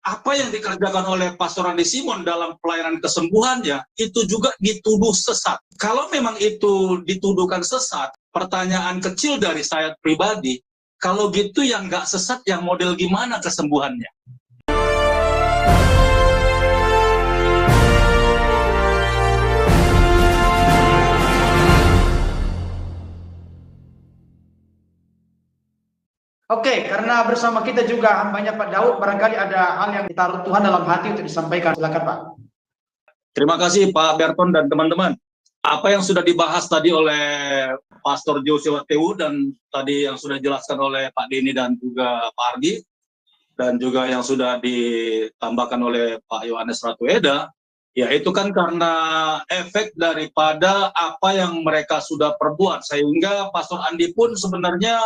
apa yang dikerjakan oleh Pastor Andi Simon dalam pelayanan kesembuhannya, itu juga dituduh sesat. Kalau memang itu dituduhkan sesat, pertanyaan kecil dari saya pribadi, kalau gitu yang nggak sesat, yang model gimana kesembuhannya? Oke, karena bersama kita juga hambanya Pak Daud, barangkali ada hal yang ditaruh Tuhan dalam hati untuk disampaikan. Silakan Pak. Terima kasih Pak Berton dan teman-teman. Apa yang sudah dibahas tadi oleh Pastor Joshua Tewu dan tadi yang sudah dijelaskan oleh Pak Denny dan juga Pak Ardi, dan juga yang sudah ditambahkan oleh Pak Yohanes Ratueda, ya itu kan karena efek daripada apa yang mereka sudah perbuat, sehingga Pastor Andi pun sebenarnya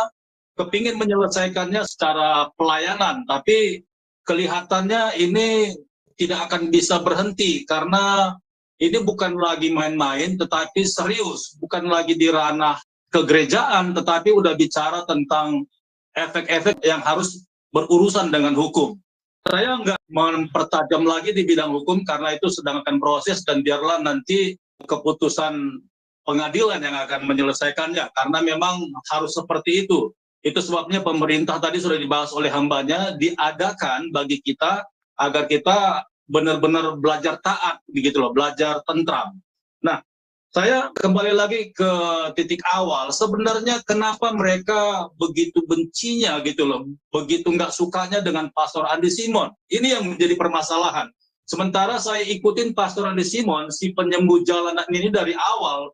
kepingin menyelesaikannya secara pelayanan, tapi kelihatannya ini tidak akan bisa berhenti, karena ini bukan lagi main-main, tetapi serius, bukan lagi di ranah kegerejaan, tetapi udah bicara tentang efek-efek yang harus berurusan dengan hukum. Saya nggak mempertajam lagi di bidang hukum karena itu sedang akan proses dan biarlah nanti keputusan pengadilan yang akan menyelesaikannya, karena memang harus seperti itu. Itu sebabnya pemerintah tadi sudah dibahas oleh hambanya, diadakan bagi kita agar kita benar-benar belajar taat, begitu loh, belajar tentram. Nah, saya kembali lagi ke titik awal, sebenarnya kenapa mereka begitu bencinya gitu loh, begitu nggak sukanya dengan Pastor Andi Simon. Ini yang menjadi permasalahan. Sementara saya ikutin Pastor Andi Simon, si penyembuh jalanan ini dari awal,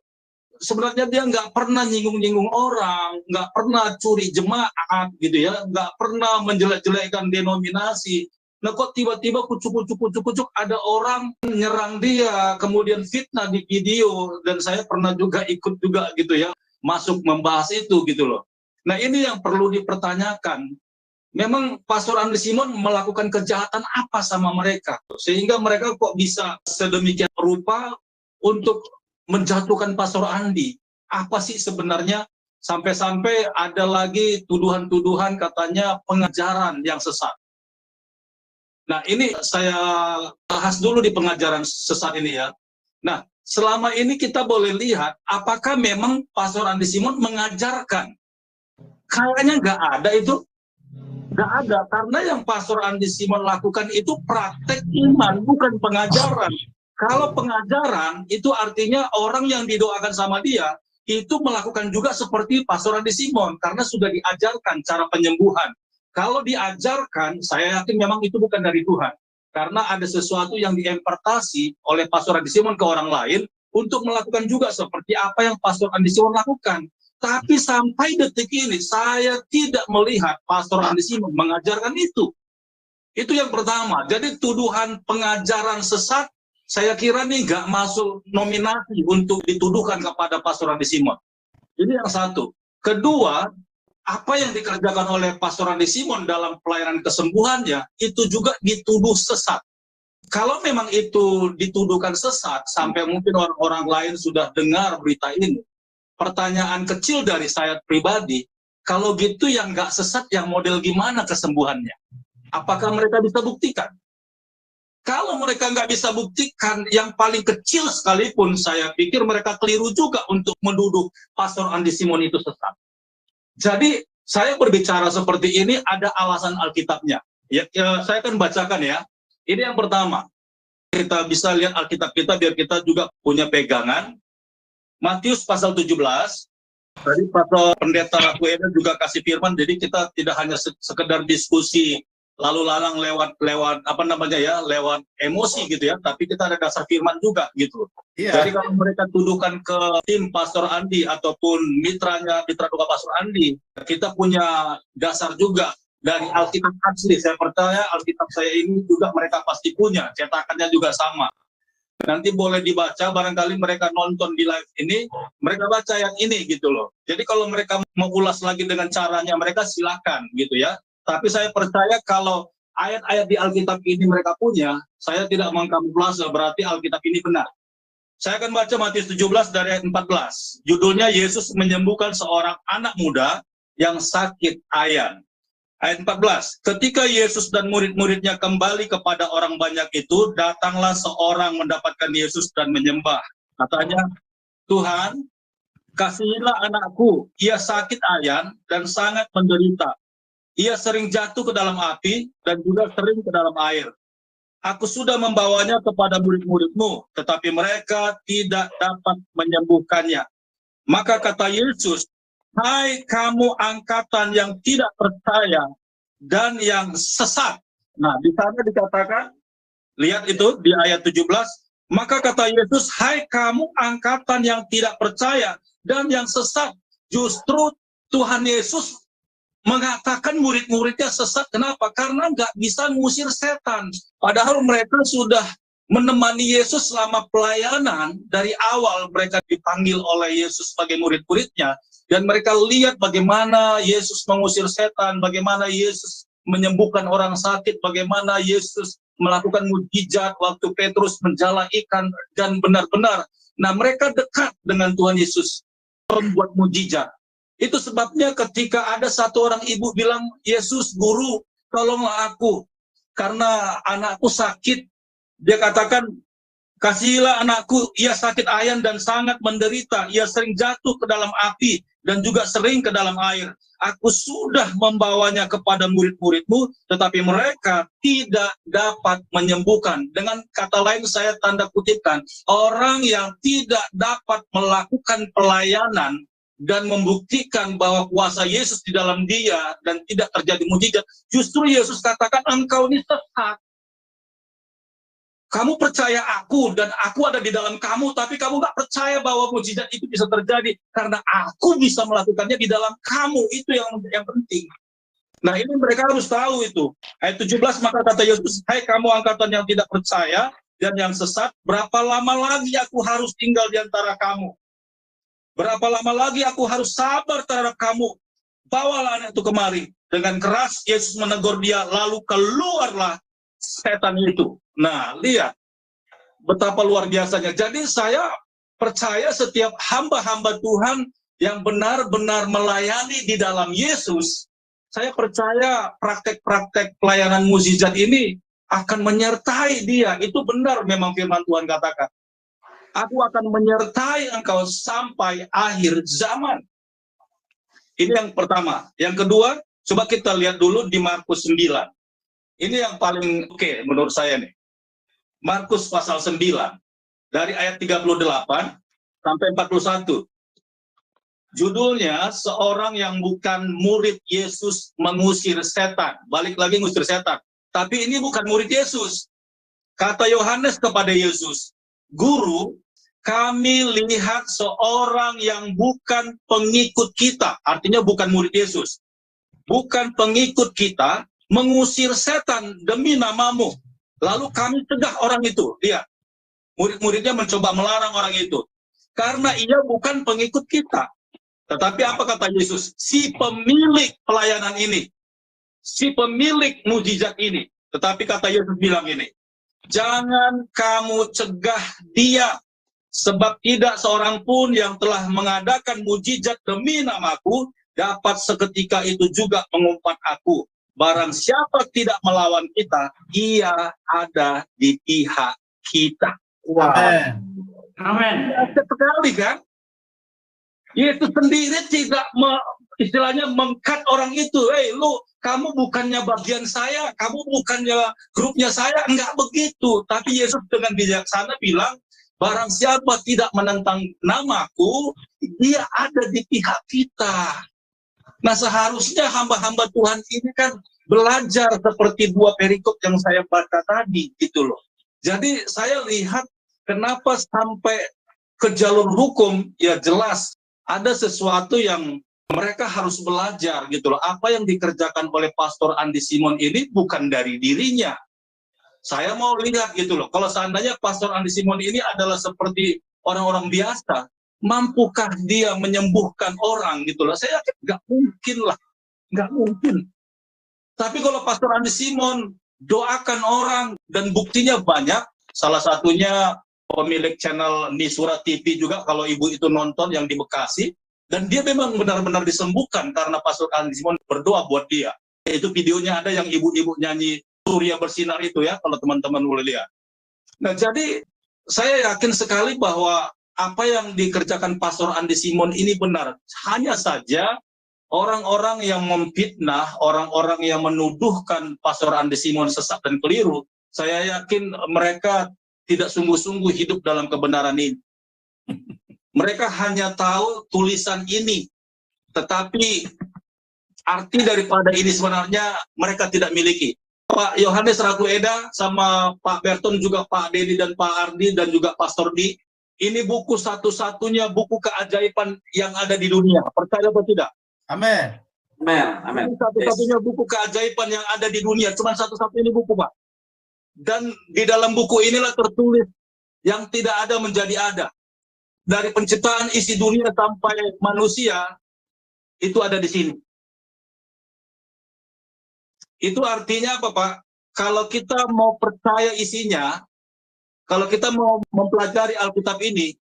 sebenarnya dia nggak pernah nyinggung-nyinggung orang, nggak pernah curi jemaat gitu ya, nggak pernah menjelek-jelekkan denominasi. Nah kok tiba-tiba kucuk-kucuk ada orang nyerang dia, kemudian fitnah di video, dan saya pernah juga ikut juga gitu ya, masuk membahas itu gitu loh. Nah ini yang perlu dipertanyakan. Memang Pastor Andi Simon melakukan kejahatan apa sama mereka? Sehingga mereka kok bisa sedemikian rupa untuk menjatuhkan Pastor Andi. Apa sih sebenarnya? Sampai-sampai ada lagi tuduhan-tuduhan katanya pengajaran yang sesat. Nah ini saya bahas dulu di pengajaran sesat ini ya. Nah selama ini kita boleh lihat apakah memang Pastor Andi Simon mengajarkan? Kayaknya nggak ada itu. Nggak ada, karena yang Pastor Andi Simon lakukan itu praktek iman, bukan pengajaran. Kalau pengajaran itu artinya orang yang didoakan sama dia itu melakukan juga seperti Pastor Andi Simon karena sudah diajarkan cara penyembuhan. Kalau diajarkan, saya yakin memang itu bukan dari Tuhan. Karena ada sesuatu yang diimpartasi oleh Pastor Andi Simon ke orang lain untuk melakukan juga seperti apa yang Pastor Andi Simon lakukan. Tapi sampai detik ini saya tidak melihat Pastor Andi Simon mengajarkan itu. Itu yang pertama. Jadi tuduhan pengajaran sesat saya kira nih nggak masuk nominasi untuk dituduhkan kepada Pastor Andi Simon. Ini yang satu. Kedua, apa yang dikerjakan oleh Pastor Andi Simon dalam pelayanan kesembuhannya itu juga dituduh sesat. Kalau memang itu dituduhkan sesat, sampai mungkin orang-orang lain sudah dengar berita ini, pertanyaan kecil dari saya pribadi, kalau gitu yang nggak sesat, yang model gimana kesembuhannya? Apakah mereka bisa buktikan? Kalau mereka nggak bisa buktikan, yang paling kecil sekalipun, saya pikir mereka keliru juga untuk menuduh Pastor Andi Simon itu sesat. Jadi, saya berbicara seperti ini ada alasan Alkitabnya. Ya, saya akan bacakan ya. Ini yang pertama. Kita bisa lihat Alkitab kita biar kita juga punya pegangan. Matius pasal 17, tadi Pastor Pendeta Ratueda juga kasih firman, jadi kita tidak hanya sekedar diskusi lalu lalang lewat apa namanya ya, lewat emosi gitu ya, tapi kita ada dasar firman juga gitu. Yeah. Jadi kalau mereka tuduhkan ke tim Pastor Andi ataupun mitra doa Pastor Andi, kita punya dasar juga dari Alkitab asli. Saya percaya Alkitab saya ini juga mereka pasti punya, cetakannya juga sama. Nanti boleh dibaca, barangkali mereka nonton di live ini, mereka baca yang ini gitu loh. Jadi kalau mereka mau ulas lagi dengan caranya, mereka silakan gitu ya. Tapi saya percaya kalau ayat-ayat di Alkitab ini mereka punya, saya tidak mengkamuflase, berarti Alkitab ini benar. Saya akan baca Matius 17 dari ayat 14. Judulnya Yesus menyembuhkan seorang anak muda yang sakit ayan. Ayat 14, ketika Yesus dan murid-muridnya kembali kepada orang banyak itu, datanglah seorang mendapatkan Yesus dan menyembah. Katanya, Tuhan, kasihilah anakku, ia sakit ayan dan sangat menderita. Ia sering jatuh ke dalam api dan juga sering ke dalam air. Aku sudah membawanya kepada murid-muridmu, tetapi mereka tidak dapat menyembuhkannya. Maka kata Yesus, hai kamu angkatan yang tidak percaya dan yang sesat. Nah, di sana dikatakan, lihat itu di ayat 17, maka kata Yesus, hai kamu angkatan yang tidak percaya dan yang sesat. Justru Tuhan Yesus mengatakan murid-muridnya sesat. Kenapa? Karena nggak bisa mengusir setan. Padahal mereka sudah menemani Yesus selama pelayanan. Dari awal mereka dipanggil oleh Yesus sebagai murid-muridnya. Dan mereka lihat bagaimana Yesus mengusir setan, bagaimana Yesus menyembuhkan orang sakit, bagaimana Yesus melakukan mujizat waktu Petrus menjala ikan, dan benar-benar. Nah, mereka dekat dengan Tuhan Yesus, membuat mujizat. Itu sebabnya ketika ada satu orang ibu bilang, Yesus, guru, tolonglah aku, karena anakku sakit. Dia katakan, kasihilah anakku, ia sakit ayan dan sangat menderita. Ia sering jatuh ke dalam api dan juga sering ke dalam air. Aku sudah membawanya kepada murid-muridmu, tetapi mereka tidak dapat menyembuhkan. Dengan kata lain saya tanda kutipkan, orang yang tidak dapat melakukan pelayanan dan membuktikan bahwa kuasa Yesus di dalam dia dan tidak terjadi mujizat, justru Yesus katakan, engkau ini sesat. Kamu percaya aku dan aku ada di dalam kamu, tapi kamu gak percaya bahwa mujizat itu bisa terjadi karena aku bisa melakukannya di dalam kamu. Itu yang penting. Nah, ini mereka harus tahu itu. Ayat 17, maka kata Yesus, hai kamu angkatan yang tidak percaya dan yang sesat, berapa lama lagi aku harus tinggal di antara kamu? Berapa lama lagi aku harus sabar terhadap kamu? Bawalah anak itu kemari. Dengan keras Yesus menegur dia, lalu keluarlah setan itu. Nah, lihat betapa luar biasanya. Jadi saya percaya setiap hamba-hamba Tuhan yang benar-benar melayani di dalam Yesus, saya percaya praktek-praktek pelayanan mukjizat ini akan menyertai dia. Itu benar memang firman Tuhan katakan. Aku akan menyertai engkau sampai akhir zaman. Ini yang pertama. Yang kedua, coba kita lihat dulu di Markus 9. Ini yang paling oke menurut saya nih. Markus pasal 9. Dari ayat 38 sampai 41. Judulnya, seorang yang bukan murid Yesus mengusir setan. Balik lagi mengusir setan. Tapi ini bukan murid Yesus. Kata Yohanes kepada Yesus, Guru, kami lihat seorang yang bukan pengikut kita, artinya bukan murid Yesus, bukan pengikut kita, mengusir setan demi namamu. Lalu kami cegah orang itu. Lihat, murid-muridnya mencoba melarang orang itu. Karena ia bukan pengikut kita. Tetapi apa kata Yesus? Si pemilik pelayanan ini, si pemilik mujizat ini. Tetapi kata Yesus bilang ini, jangan kamu cegah dia, sebab tidak seorang pun yang telah mengadakan mujizat demi namaku dapat seketika itu juga mengumpat aku. Barang siapa tidak melawan kita, ia ada di pihak kita. Wow. Amin. Sekali kan? Yesus sendiri tidak istilahnya mengkat orang itu. Hei, kamu bukannya bagian saya, kamu bukannya grupnya saya, enggak begitu. Tapi Yesus dengan bijaksana bilang, barang siapa tidak menentang namaku, dia ada di pihak kita. Nah, seharusnya hamba-hamba Tuhan ini kan belajar seperti dua perikop yang saya baca tadi, gitu loh. Jadi saya lihat kenapa sampai ke jalur hukum, ya jelas ada sesuatu yang mereka harus belajar, gitu loh. Apa yang dikerjakan oleh Pastor Andi Simon ini bukan dari dirinya. Saya mau lihat gitu loh, kalau seandainya Pastor Andi Simon ini adalah seperti orang-orang biasa, mampukah dia menyembuhkan orang gitu loh? Saya yakin nggak mungkin lah, nggak mungkin. Tapi kalau Pastor Andi Simon doakan orang dan buktinya banyak, salah satunya pemilik channel Nisura TV juga, kalau ibu itu nonton yang di Bekasi, dan dia memang benar-benar disembuhkan karena Pastor Andi Simon berdoa buat dia. Itu videonya ada yang ibu-ibu nyanyi Surya Bersinar itu ya, kalau teman-teman boleh lihat. Nah, jadi saya yakin sekali bahwa apa yang dikerjakan Pastor Andi Simon ini benar. Hanya saja orang-orang yang memfitnah, orang-orang yang menuduhkan Pastor Andi Simon sesat dan keliru, saya yakin mereka tidak sungguh-sungguh hidup dalam kebenaran ini. Mereka hanya tahu tulisan ini, tetapi arti daripada ini sebenarnya mereka tidak miliki. Pak Yohanes Ragueda sama Pak Berton, juga Pak Dedi dan Pak Ardi dan juga Pastor Di, ini buku satu-satunya buku keajaiban yang ada di dunia. Percaya atau tidak? Amin. Amin. Amin. Satu-satunya buku keajaiban yang ada di dunia, cuma satu-satunya buku, Pak. Dan di dalam buku inilah tertulis yang tidak ada menjadi ada. Dari penciptaan isi dunia sampai manusia, itu ada di sini. Itu artinya apa, Pak? Kalau kita mau percaya isinya, kalau kita mau mempelajari Alkitab ini,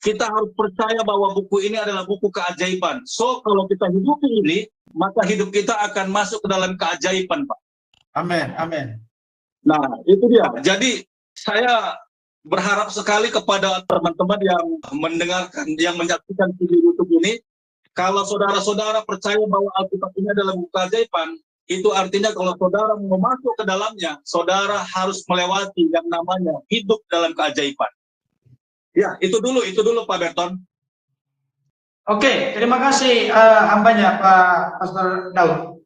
kita harus percaya bahwa buku ini adalah buku keajaiban. So, kalau kita hidup ini, maka hidup kita akan masuk ke dalam keajaiban, Pak. Amin. Amin. Nah, itu dia. Jadi, saya berharap sekali kepada teman-teman yang mendengarkan, yang menyaksikan video YouTube ini, kalau saudara-saudara percaya bahwa Alkitab ini adalah buku keajaiban, itu artinya kalau saudara mau masuk ke dalamnya, saudara harus melewati yang namanya hidup dalam keajaiban. Ya, itu dulu Pak Berton. Oke, terima kasih hambanya Pak Pastor Daud.